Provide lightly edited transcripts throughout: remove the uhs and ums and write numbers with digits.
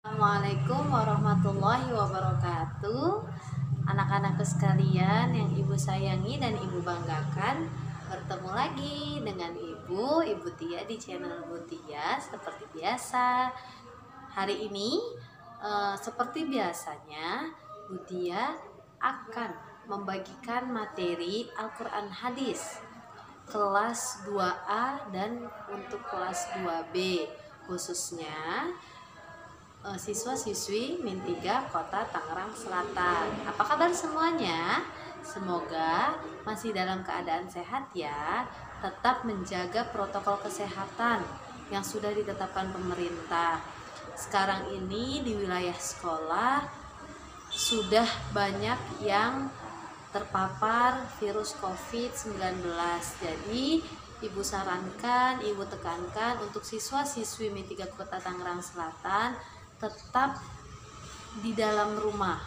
Assalamualaikum warahmatullahi wabarakatuh. Anak-anakku sekalian yang ibu sayangi dan ibu banggakan, bertemu lagi dengan ibu Tia di channel Ibu Tia seperti biasa. Hari ini seperti biasanya Bu Tia akan membagikan materi Al-Quran Hadis kelas 2A dan untuk kelas 2B, khususnya siswa-siswi Min 3 Kota Tangerang Selatan. Apa kabar semuanya? Semoga masih dalam keadaan sehat ya. Tetap menjaga protokol kesehatan yang sudah ditetapkan pemerintah. Sekarang ini di wilayah sekolah sudah banyak yang terpapar virus COVID-19. Jadi Ibu sarankan, Ibu tekankan untuk siswa-siswi Min 3 Kota Tangerang Selatan tetap di dalam rumah,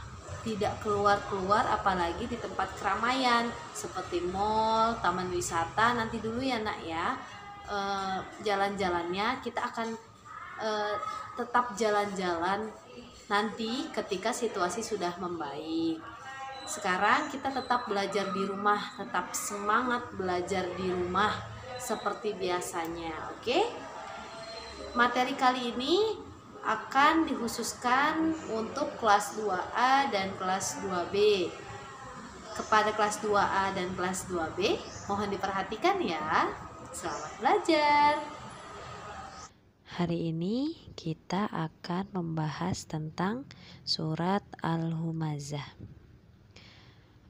tidak keluar-keluar, apalagi di tempat keramaian seperti mall, taman wisata. Nanti dulu ya nak ya, jalan-jalannya kita akan tetap jalan-jalan nanti ketika situasi sudah membaik. Sekarang kita tetap belajar di rumah, tetap semangat belajar di rumah seperti biasanya. Oke? Materi kali ini akan dikhususkan untuk kelas 2A dan kelas 2B. Kepada kelas 2A dan kelas 2B, mohon diperhatikan ya. Selamat belajar. Hari ini kita akan membahas tentang surat Al-Humazah.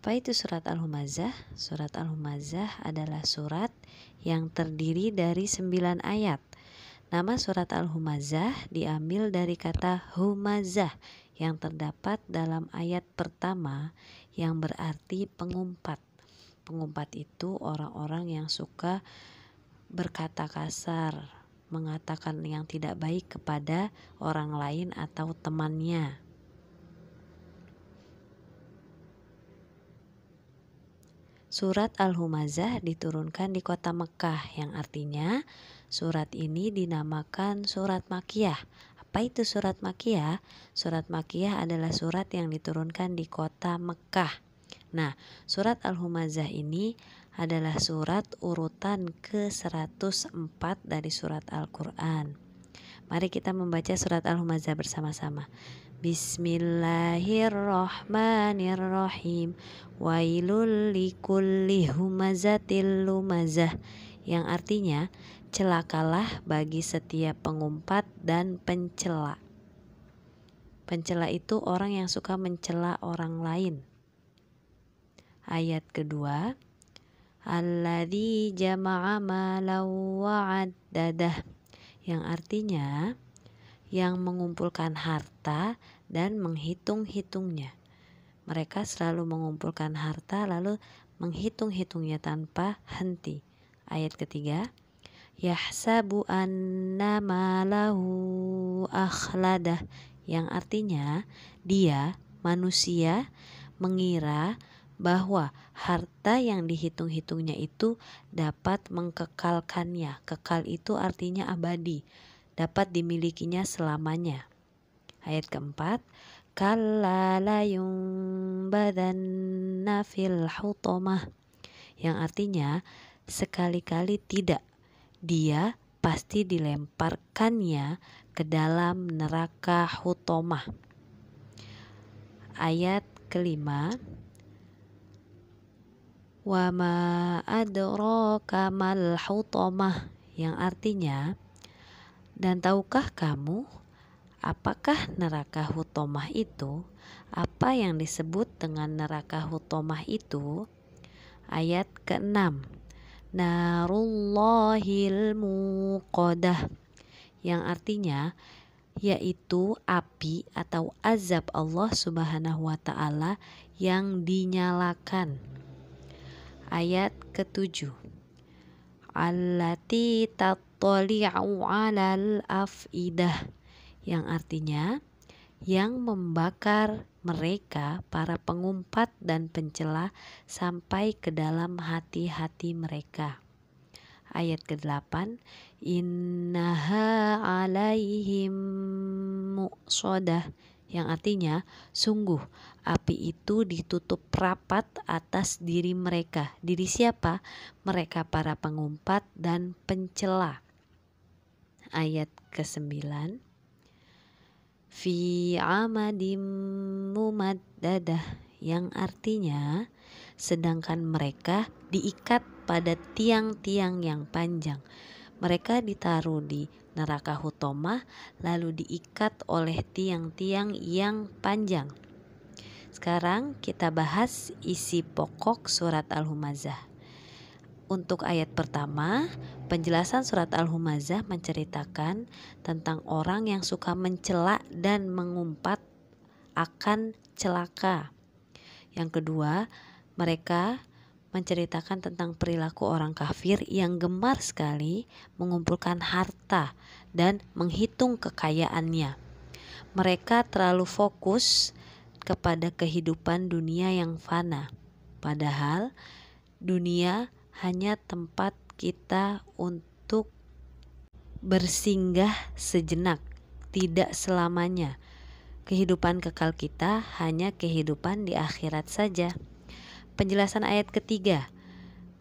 Apa itu surat Al-Humazah? Surat Al-Humazah adalah surat yang terdiri dari 9 ayat. Nama surat Al-Humazah diambil dari kata humazah yang terdapat dalam ayat pertama yang berarti pengumpat. Pengumpat itu orang-orang yang suka berkata kasar, mengatakan yang tidak baik kepada orang lain atau temannya. Surat Al-Humazah diturunkan di kota Mekah, yang artinya surat ini dinamakan surat Makkiyah. Apa itu surat Makkiyah? Surat Makkiyah adalah surat yang diturunkan di kota Mekah. Nah, surat Al-Humazah ini adalah surat urutan ke-104 dari surat Al-Quran. Mari kita membaca surat Al-Humazah bersama-sama. Bismillahirrahmanirrahim. Wailul likulli humazatil lumazah, yang artinya celakalah bagi setiap pengumpat dan pencela. Pencela itu orang yang suka mencela orang lain. Ayat kedua, alladzi jama'a malan wa'addadah, yang artinya yang mengumpulkan harta dan menghitung-hitungnya. Mereka selalu mengumpulkan harta lalu menghitung-hitungnya tanpa henti. Ayat ketiga, yahsabu anna malahu akhladah, yang artinya dia, manusia, mengira bahwa harta yang dihitung-hitungnya itu dapat mengkekalkannya. Kekal itu artinya abadi, dapat dimilikinya selamanya. Ayat keempat, kalla la yumbadanna fil hutamah, yang artinya sekali-kali tidak, dia pasti dilemparkannya ke dalam neraka hutamah. Ayat kelima, wa ma adraka mal hutamah, yang artinya dan tahukah kamu apakah neraka hutamah itu? Apa yang disebut dengan neraka hutamah itu? Ayat ke-6, narullahil muqadah, yang artinya yaitu api atau azab Allah Subhanahu wa ta'ala yang dinyalakan. Ayat ke-7, allati tattali'u 'alal afidah, yang artinya yang membakar mereka para pengumpat dan pencela sampai ke dalam hati-hati mereka. ayat ke-8, innaha alaihim muqsadah, yang artinya sungguh api itu ditutup rapat atas diri mereka. Diri siapa? Mereka para pengumpat dan pencela. Ayat ke-9, fi amadim mumaddadah, yang artinya sedangkan mereka diikat pada tiang-tiang yang panjang. Mereka ditaruh di neraka hutomah lalu diikat oleh tiang-tiang yang panjang. Sekarang kita bahas isi pokok surat Al-Humazah. Untuk ayat pertama, penjelasan surat Al-Humazah menceritakan tentang orang yang suka mencela dan mengumpat akan celaka. Yang kedua, mereka menceritakan tentang perilaku orang kafir yang gemar sekali mengumpulkan harta dan menghitung kekayaannya. Mereka terlalu fokus kepada kehidupan dunia yang fana, padahal dunia hanya tempat kita untuk bersinggah sejenak, tidak selamanya. Kehidupan kekal kita hanya kehidupan di akhirat saja. Penjelasan ayat ketiga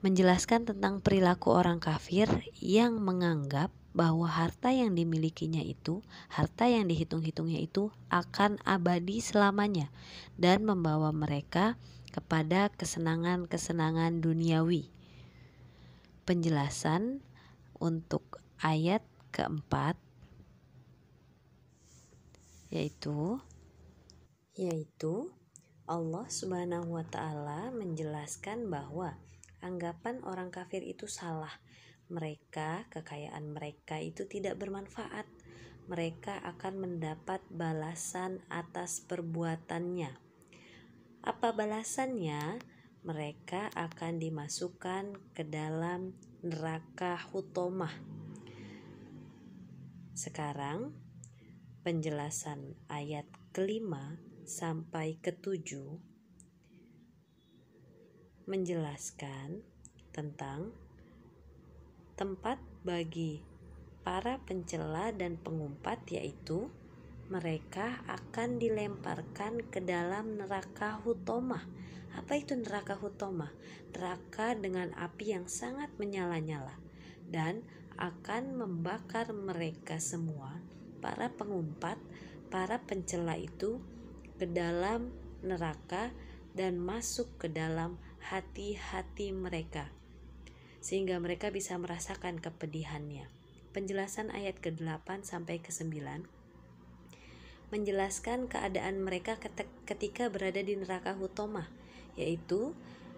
menjelaskan tentang perilaku orang kafir yang menganggap bahwa harta yang dimilikinya itu, harta yang dihitung-hitungnya itu akan abadi selamanya dan membawa mereka kepada kesenangan-kesenangan duniawi. Penjelasan untuk ayat keempat yaitu Allah Subhanahu wa Ta'ala menjelaskan bahwa anggapan orang kafir itu salah. Kekayaan mereka itu tidak bermanfaat. Mereka akan mendapat balasan atas perbuatannya. Apa balasannya? Mereka akan dimasukkan ke dalam neraka hutomah. Sekarang penjelasan ayat kelima sampai ketujuh menjelaskan tentang tempat bagi para pencela dan pengumpat, yaitu mereka akan dilemparkan ke dalam neraka hutomah. Apa itu neraka hutomah? Neraka dengan api yang sangat menyala-nyala dan akan membakar mereka semua, para pengumpat, para pencela itu, ke dalam neraka dan masuk ke dalam hati-hati mereka sehingga mereka bisa merasakan kepedihannya. Penjelasan ayat ke-8 sampai ke-9 menjelaskan keadaan mereka ketika berada di neraka hutomah, yaitu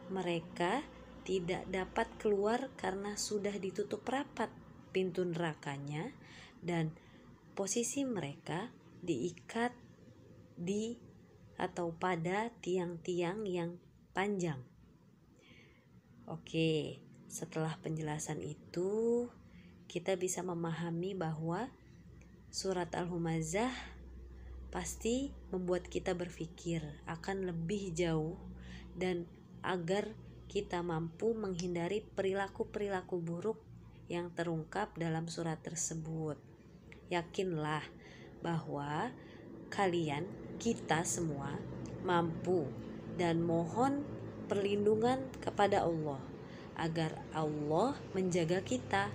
mereka tidak dapat keluar karena sudah ditutup rapat pintu nerakanya dan posisi mereka diikat di atau pada tiang-tiang yang panjang. Oke, setelah penjelasan itu kita bisa memahami bahwa surat Al-Humazah pasti membuat kita berpikir akan lebih jauh dan agar kita mampu menghindari perilaku-perilaku buruk yang terungkap dalam surat tersebut. Yakinlah bahwa kita semua mampu dan mohon perlindungan kepada Allah agar Allah menjaga kita,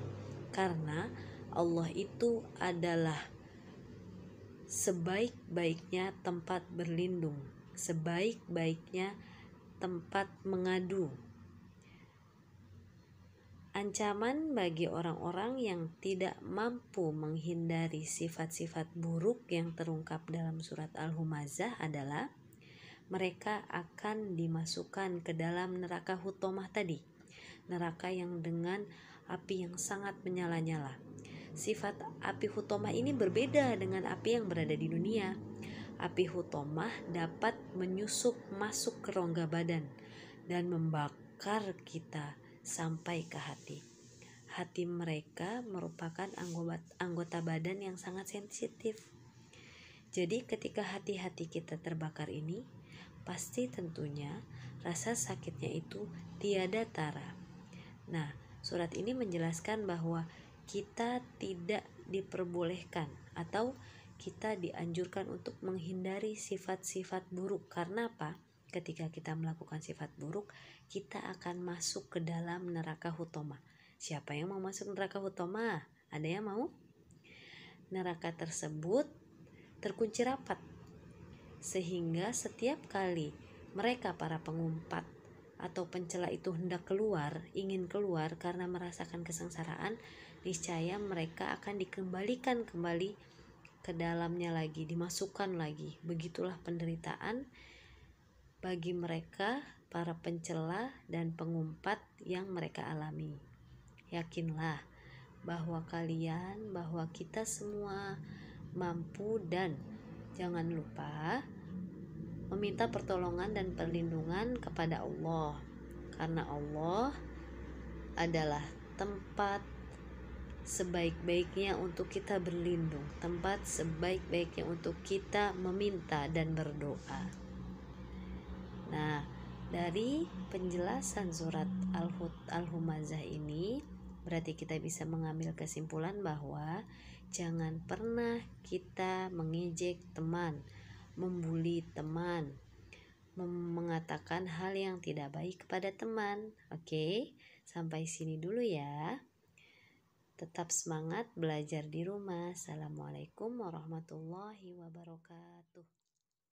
karena Allah itu adalah sebaik-baiknya tempat berlindung, sebaik-baiknya tempat mengadu. Ancaman bagi orang-orang yang tidak mampu menghindari sifat-sifat buruk yang terungkap dalam surat Al-Humazah adalah mereka akan dimasukkan ke dalam neraka hutomah tadi, neraka yang dengan api yang sangat menyala-nyala. Sifat api hutomah ini berbeda dengan api yang berada di dunia. Api hutomah dapat menyusup masuk ke rongga badan dan membakar kita sampai ke hati. Hati mereka merupakan anggota badan yang sangat sensitif. Jadi ketika hati-hati kita terbakar ini, pasti tentunya rasa sakitnya itu tiada tara. Nah, Surat ini menjelaskan bahwa kita tidak diperbolehkan atau kita dianjurkan untuk menghindari sifat-sifat buruk. Karena apa? Ketika kita melakukan sifat buruk, kita akan masuk ke dalam neraka hutama. Siapa yang mau masuk neraka hutama? Ada yang mau? Neraka tersebut terkunci rapat, sehingga setiap kali mereka para pengumpat atau pencela itu hendak keluar, ingin keluar karena merasakan kesengsaraan, niscaya mereka akan dikembalikan kembali ke dalamnya lagi, dimasukkan lagi. Begitulah penderitaan bagi mereka para pencela dan pengumpat yang mereka alami. Yakinlah bahwa kita semua mampu, dan jangan lupa meminta pertolongan dan perlindungan kepada Allah, karena Allah adalah tempat sebaik-baiknya untuk kita berlindung, tempat sebaik-baiknya untuk kita meminta dan berdoa. Nah, dari penjelasan surat Al-Humazah ini berarti kita bisa mengambil kesimpulan bahwa jangan pernah kita mengejek teman, membuli teman, mengatakan hal yang tidak baik kepada teman. Oke, sampai sini dulu ya. Tetap semangat belajar di rumah. Assalamualaikum warahmatullahi wabarakatuh.